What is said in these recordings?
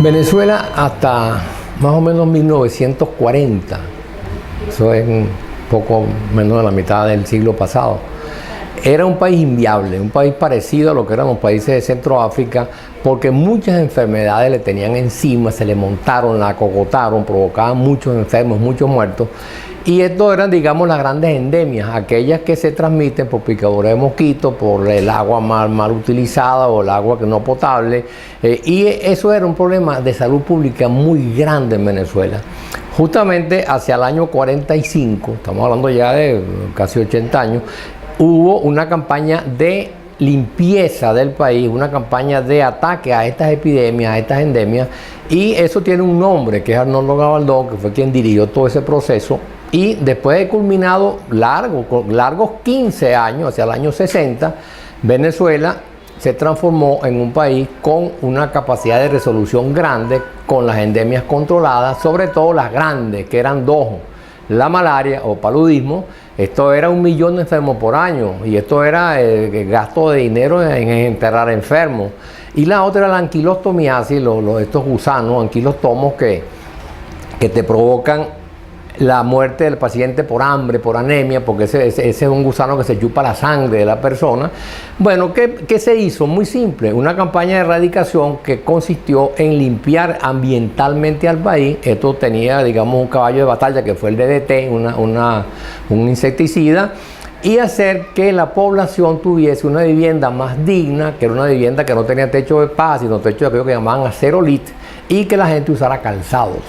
Venezuela hasta más o menos 1940, eso es un poco menos de la mitad del siglo pasado, era un país inviable, un país parecido a lo que eran los países de Centroáfrica, porque muchas enfermedades le tenían encima, se le montaron, la acogotaron, provocaban muchos enfermos, muchos muertos. Y esto eran, digamos, las grandes endemias, aquellas que se transmiten por picadura de mosquitos, por el agua mal utilizada o el agua que no potable. Y eso era un problema de salud pública muy grande en Venezuela. Justamente hacia el año 45, estamos hablando ya de casi 80 años, hubo una campaña de limpieza del país, una campaña de ataque a estas epidemias, a estas endemias, y eso tiene un nombre, que es Arnoldo Gabaldón, que fue quien dirigió todo ese proceso. Y después de culminado largos 15 años, hacia el año 60, Venezuela se transformó en un país con una capacidad de resolución grande, con las endemias controladas, sobre todo las grandes, que eran dos: la malaria o paludismo. Esto era 1 millón de enfermos por año, y esto era el gasto de dinero en enterrar enfermos. Y la otra era la anquilostomiasis, estos gusanos, anquilostomos, que te provocan la muerte del paciente por hambre, por anemia, porque ese es un gusano que se chupa la sangre de la persona. Bueno, ¿qué se hizo? Muy simple, una campaña de erradicación que consistió en limpiar ambientalmente al país. Esto tenía, digamos, un caballo de batalla, que fue el DDT, un insecticida, y hacer que la población tuviese una vivienda más digna, que era una vivienda que no tenía techo de paja, sino techo de aquello que llamaban acerolit, y que la gente usara calzados.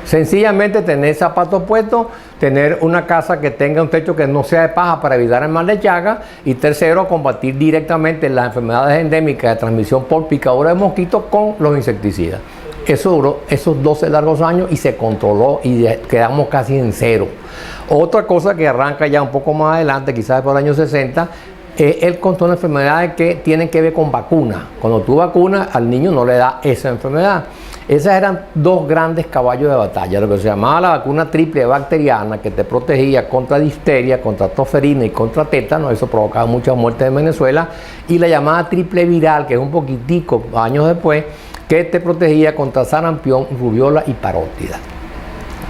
Sencillamente tener zapatos puestos, tener una casa que tenga un techo que no sea de paja para evitar el mal de Chagas, y tercero, combatir directamente las enfermedades endémicas de transmisión por picadura de mosquitos con los insecticidas. Eso duró esos 12 largos años y se controló y quedamos casi en cero. Otra cosa que arranca ya un poco más adelante, quizás por el año 60, es el control de enfermedades que tienen que ver con vacunas. Cuando tú vacunas, al niño no le da esa enfermedad. Esas eran dos grandes caballos de batalla, lo que se llamaba la vacuna triple bacteriana, que te protegía contra difteria, contra tosferina y contra tétano. Eso provocaba muchas muertes en Venezuela. Y la llamada triple viral, que es un poquitico años después, que te protegía contra sarampión, rubiola y parótida.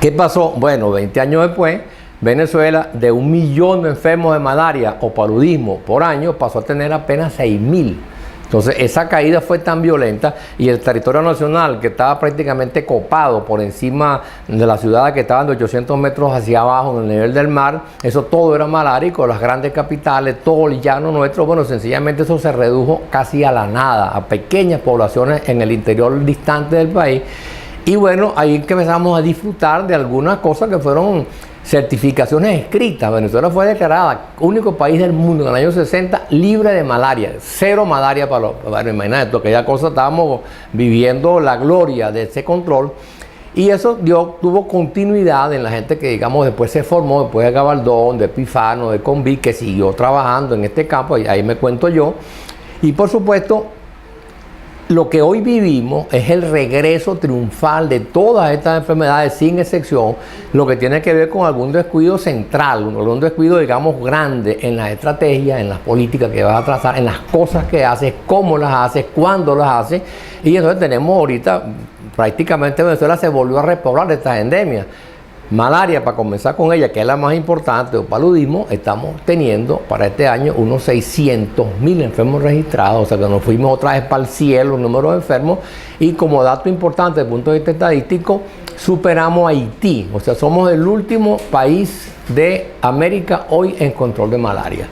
¿Qué pasó? Bueno, 20 años después, Venezuela, de 1 millón de enfermos de malaria o paludismo por año, pasó a tener apenas 6.000. Entonces, esa caída fue tan violenta, y el territorio nacional, que estaba prácticamente copado por encima de la ciudad, que estaban de 800 metros hacia abajo en el nivel del mar, eso todo era malárico, las grandes capitales, todo el llano nuestro. Bueno, sencillamente eso se redujo casi a la nada, a pequeñas poblaciones en el interior distante del país. Y bueno, ahí que empezamos a disfrutar de algunas cosas que fueron certificaciones escritas. Venezuela fue declarada único país del mundo en el año 60 libre de malaria, cero malaria para imagínate, aquella cosa, estábamos viviendo la gloria de ese control. Y eso tuvo continuidad en la gente que, digamos, después se formó, después de Gabaldón, de Epifano, de Conví, que siguió trabajando en este campo, y ahí me cuento yo. Y por supuesto, lo que hoy vivimos es el regreso triunfal de todas estas enfermedades, sin excepción, lo que tiene que ver con algún descuido central, algún descuido, digamos, grande en las estrategias, en las políticas que vas a trazar, en las cosas que haces, cómo las haces, cuándo las haces. Y entonces tenemos ahorita, prácticamente Venezuela se volvió a repoblar de estas endemias. Malaria, para comenzar con ella, que es la más importante, o paludismo, estamos teniendo para este año unos 600.000 enfermos registrados, o sea que nos fuimos otra vez para el cielo el número de enfermos. Y como dato importante desde el punto de vista estadístico, superamos a Haití, o sea, somos el último país de América hoy en control de malaria.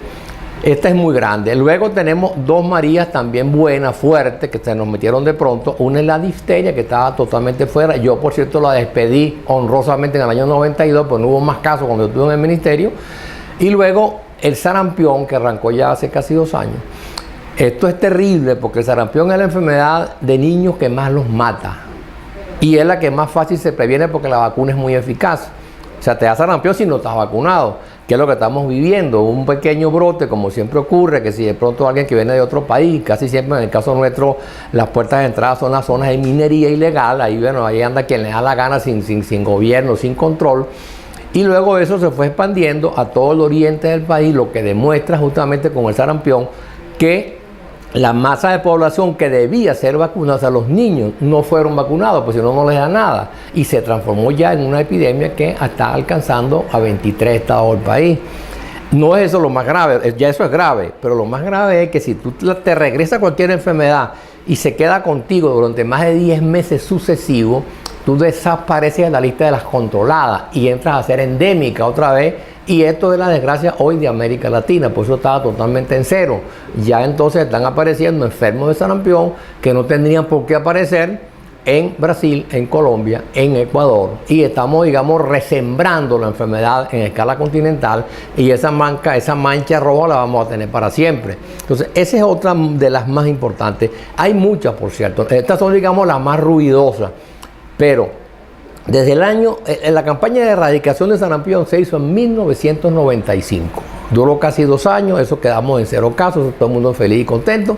Esta es muy grande. Luego tenemos dos Marías también buenas, fuertes, que se nos metieron de pronto. Una es la difteria, que estaba totalmente fuera. Yo, por cierto, la despedí honrosamente en el año 92, pues no hubo más casos cuando estuve en el ministerio. Y luego el sarampión, que arrancó ya hace casi 2 años. Esto es terrible, porque el sarampión es la enfermedad de niños que más los mata. Y es la que más fácil se previene, porque la vacuna es muy eficaz. O sea, te da sarampión si no estás vacunado. ¿Qué es lo que estamos viviendo? Un pequeño brote, como siempre ocurre, que si de pronto alguien que viene de otro país, casi siempre en el caso nuestro, las puertas de entrada son las zonas de minería ilegal. Ahí, bueno, ahí anda quien le da la gana, sin gobierno, sin control. Y luego eso se fue expandiendo a todo el oriente del país, lo que demuestra justamente con el sarampión que la masa de población que debía ser vacunada, o sea, los niños no fueron vacunados, pues si no, no les da nada. Y se transformó ya en una epidemia que está alcanzando a 23 estados del país. No es eso lo más grave, ya eso es grave, pero lo más grave es que si tú te regresa cualquier enfermedad y se queda contigo durante más de 10 meses sucesivos, tú desapareces de la lista de las controladas y entras a ser endémica otra vez. Y esto es la desgracia hoy de América Latina, por eso estaba totalmente en cero. Ya entonces están apareciendo enfermos de sarampión que no tendrían por qué aparecer en Brasil, en Colombia, en Ecuador. Y estamos, digamos, resembrando la enfermedad en escala continental y esa mancha roja la vamos a tener para siempre. Entonces, esa es otra de las más importantes. Hay muchas, por cierto. Estas son, digamos, las más ruidosas, pero desde el año, la campaña de erradicación de sarampión se hizo en 1995. Duró casi 2 años, eso quedamos en 0 casos, todo el mundo feliz y contento.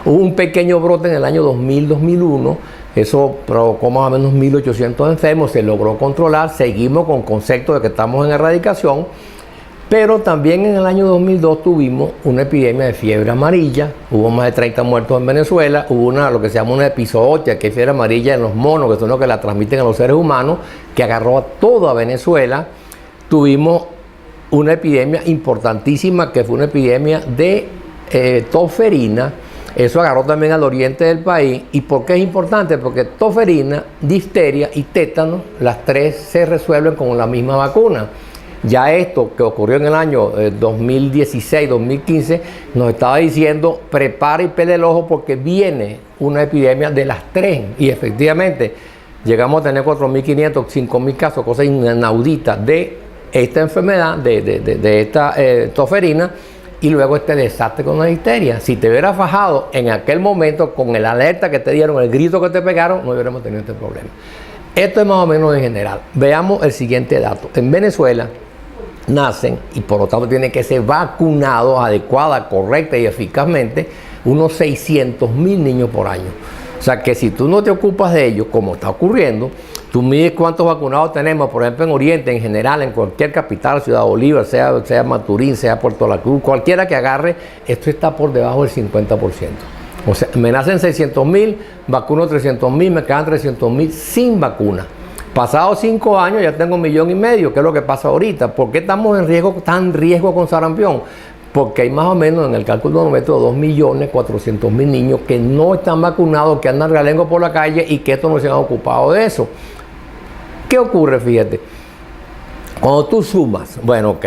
Hubo un pequeño brote en el año 2000-2001, eso provocó más o menos 1.800 enfermos, se logró controlar, seguimos con concepto de que estamos en erradicación. Pero también en el año 2002 tuvimos una epidemia de fiebre amarilla, hubo más de 30 muertos en Venezuela, hubo lo que se llama una epizootia, que es fiebre amarilla en los monos, que son los que la transmiten a los seres humanos, que agarró a toda Venezuela. Tuvimos una epidemia importantísima, que fue una epidemia de tosferina, eso agarró también al oriente del país. ¿Y por qué es importante? Porque tosferina, difteria y tétano, las tres se resuelven con la misma vacuna. Ya esto que ocurrió en el año 2016-2015 nos estaba diciendo prepara y pele el ojo porque viene una epidemia de las tres. Y efectivamente llegamos a tener 4.500, 5.000 casos, cosa inaudita de esta enfermedad, de esta tosferina, y luego este desastre con la difteria. Si te hubieras fajado en aquel momento con el alerta que te dieron, el grito que te pegaron, no hubiéramos tenido este problema. Esto es más o menos en general. Veamos el siguiente dato. En Venezuela nacen, y por lo tanto tienen que ser vacunados adecuada, correcta y eficazmente, unos 600.000 niños por año. O sea que si tú no te ocupas de ellos, como está ocurriendo, tú mides cuántos vacunados tenemos, por ejemplo en Oriente, en general, en cualquier capital, Ciudad Bolívar, sea Maturín, sea Puerto La Cruz, cualquiera que agarre, esto está por debajo del 50%. O sea, me nacen 600.000, vacuno 300.000, me quedan 300.000 sin vacuna. Pasados 5 años ya tengo 1,5 millones, que es lo que pasa ahorita. ¿Por qué estamos en riesgo con sarampión? Porque hay más o menos en el cálculo de 2.400.000 niños que no están vacunados, que andan realengo por la calle y que estos no se han ocupado de eso. ¿Qué ocurre? Fíjate. Cuando tú sumas, bueno, ok,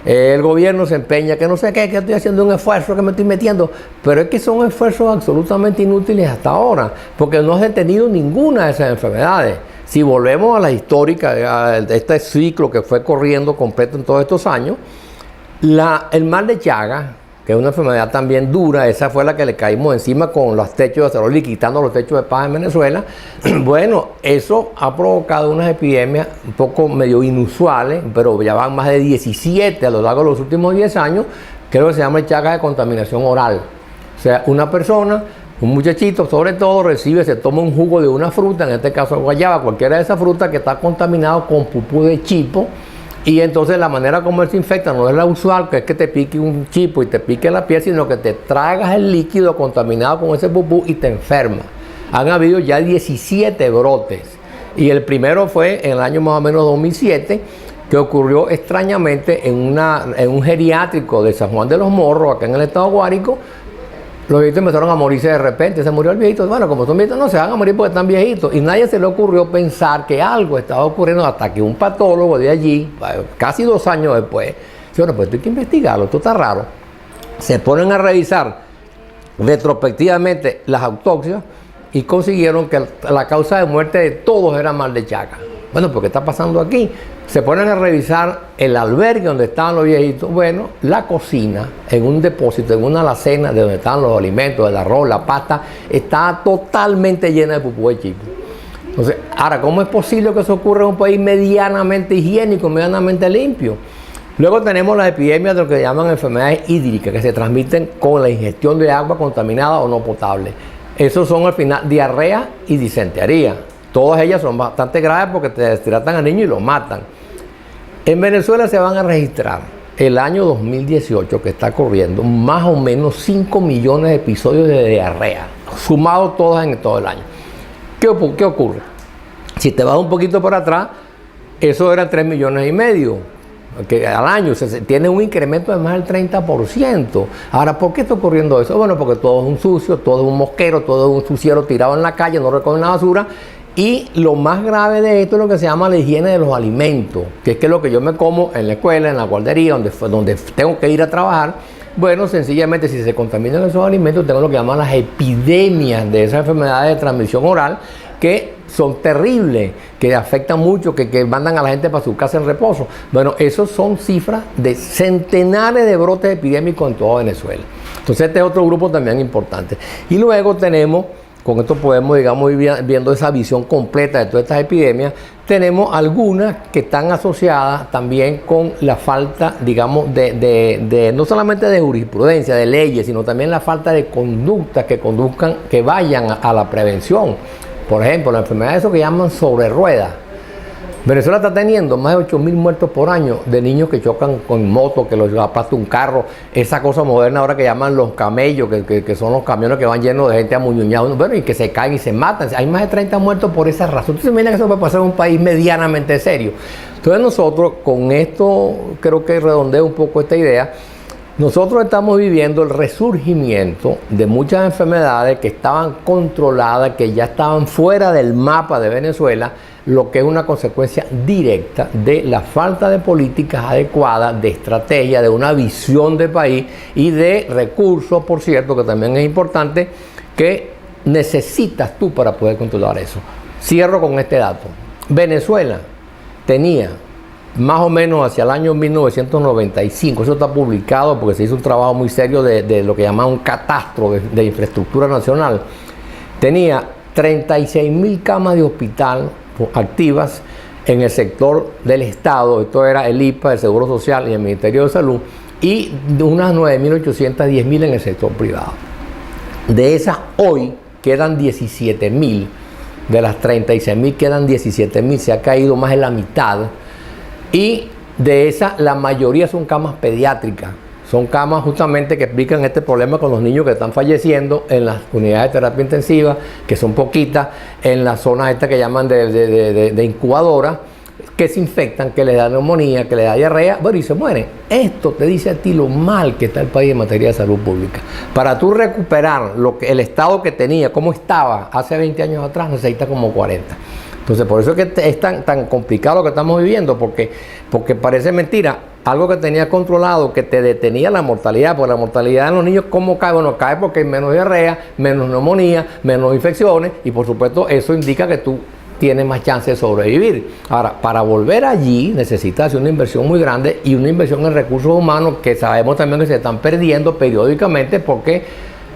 el gobierno se empeña, que no sé qué, que estoy haciendo un esfuerzo, que me estoy metiendo, pero es que son esfuerzos absolutamente inútiles hasta ahora, porque no has detenido ninguna de esas enfermedades. Si volvemos a la histórica de este ciclo que fue corriendo completo en todos estos años, el mal de Chagas, que es una enfermedad también dura, esa fue la que le caímos encima con los techos de acerolí, quitando los techos de paz en Venezuela. Bueno, eso ha provocado unas epidemias un poco medio inusuales, pero ya van más de 17 a lo largo de los últimos 10 años, creo que se llama el Chagas de contaminación oral. O sea, una persona, un muchachito sobre todo, se toma un jugo de una fruta, en este caso guayaba, cualquiera de esas frutas que está contaminado con pupú de chipo, y entonces la manera como él se infecta no es la usual, que es que te pique un chipo y te pique la piel, sino que te tragas el líquido contaminado con ese pupú y te enfermas. Han habido ya 17 brotes, y el primero fue en el año más o menos 2007, que ocurrió extrañamente en un geriátrico de San Juan de los Morros, acá en el estado Guárico. Los viejitos empezaron a morirse de repente, se murió el viejito. Bueno, como son viejitos, no se van a morir porque están viejitos. Y nadie se le ocurrió pensar que algo estaba ocurriendo hasta que un patólogo de allí, casi 2 años después, dice, bueno, pues esto hay que investigarlo, esto está raro. Se ponen a revisar retrospectivamente las autopsias y consiguieron que la causa de muerte de todos era mal de Chagas. Bueno, ¿pero qué está pasando aquí? Se ponen a revisar el albergue donde estaban los viejitos. Bueno, la cocina, en un depósito, en una alacena de donde estaban los alimentos, el arroz, la pasta, estaba totalmente llena de pupú de chipo. Entonces, ahora, ¿cómo es posible que eso ocurra en un país medianamente higiénico, medianamente limpio? Luego tenemos las epidemias de lo que llaman enfermedades hídricas, que se transmiten con la ingestión de agua contaminada o no potable. Esos son al final diarrea y disentería. Todas ellas son bastante graves porque te deshidratan al niño y lo matan. En Venezuela se van a registrar el año 2018 que está corriendo, más o menos 5 millones de episodios de diarrea, sumados todos en todo el año. ¿Qué ocurre? Si te vas un poquito para atrás, eso eran 3 millones y medio que al año, tiene un incremento de más del 30%. Ahora, ¿por qué está ocurriendo eso? Bueno, porque todo es un sucio, todo es un mosquero, todo es un suciero tirado en la calle, no recogen la basura. Y lo más grave de esto es lo que se llama la higiene de los alimentos, que es que lo que yo me como en la escuela, en la guardería, donde tengo que ir a trabajar. Bueno, sencillamente si se contaminan esos alimentos, tengo lo que llaman las epidemias de esas enfermedades de transmisión oral, que son terribles, que afectan mucho, que mandan a la gente para su casa en reposo. Bueno, esos son cifras de centenares de brotes epidémicos en toda Venezuela. Entonces este es otro grupo también importante. Y luego tenemos, con esto podemos, digamos, ir viendo esa visión completa de todas estas epidemias, tenemos algunas que están asociadas también con la falta, digamos, de no solamente de jurisprudencia, de leyes, sino también la falta de conductas que vayan a la prevención. Por ejemplo, la enfermedad de eso que llaman sobre ruedas. Venezuela está teniendo más de 8.000 muertos por año de niños que chocan con motos, que los aplasta un carro. Esa cosa moderna ahora que llaman los camellos, que son los camiones que van llenos de gente amuñuñada. Bueno, y que se caen y se matan. Hay más de 30 muertos por esa razón. Entonces, mira que eso puede pasar en un país medianamente serio. Entonces, nosotros con esto, creo que redondeo un poco esta idea. Nosotros estamos viviendo el resurgimiento de muchas enfermedades que estaban controladas, que ya estaban fuera del mapa de Venezuela, lo que es una consecuencia directa de la falta de políticas adecuadas, de estrategia, de una visión de país y de recursos, por cierto, que también es importante, que necesitas tú para poder controlar eso. Cierro con este dato. Venezuela tenía más o menos hacia el año 1995, eso está publicado porque se hizo un trabajo muy serio de lo que llaman un catastro de infraestructura nacional, tenía 36.000 camas de hospital activas en el sector del Estado, esto era el IPA, el Seguro Social y el Ministerio de Salud, y de unas 9.800, 10.000 en el sector privado. De esas hoy quedan 17.000, de las 36.000 quedan 17.000, se ha caído más de la mitad. Y de esas, la mayoría son camas pediátricas. Son camas justamente que explican este problema con los niños que están falleciendo en las unidades de terapia intensiva, que son poquitas, en las zonas estas que llaman de incubadora, que se infectan, que les da neumonía, que les da diarrea, bueno, y se mueren. Esto te dice a ti lo mal que está el país en materia de salud pública. Para tú recuperar el estado que tenía, como estaba hace 20 años atrás, necesitas como 40. Entonces, por eso es que es tan complicado lo que estamos viviendo, porque parece mentira, algo que tenías controlado, que te detenía la mortalidad, porque la mortalidad en los niños, ¿cómo cae? Bueno, cae porque hay menos diarrea, menos neumonía, menos infecciones, y por supuesto eso indica que tú tienes más chance de sobrevivir. Ahora, para volver allí necesitas hacer una inversión muy grande y una inversión en recursos humanos que sabemos también que se están perdiendo periódicamente porque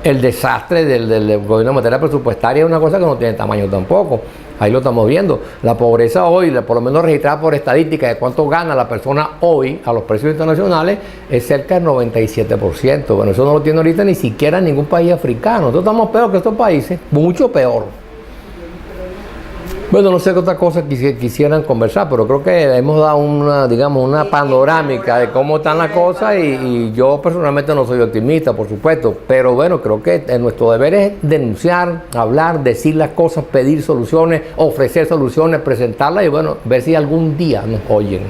el desastre del gobierno en materia presupuestaria es una cosa que no tiene tamaño tampoco. Ahí lo estamos viendo. La pobreza hoy, por lo menos registrada por estadística de cuánto gana la persona hoy a los precios internacionales, es cerca del 97%. Bueno, eso no lo tiene ahorita ni siquiera ningún país africano. Nosotros estamos peor que estos países, mucho peor. Bueno, no sé qué otra cosa quisieran conversar, pero creo que hemos dado una panorámica de cómo están las cosas y yo personalmente no soy optimista, por supuesto, pero bueno, creo que nuestro deber es denunciar, hablar, decir las cosas, pedir soluciones, ofrecer soluciones, presentarlas y bueno, ver si algún día nos oyen.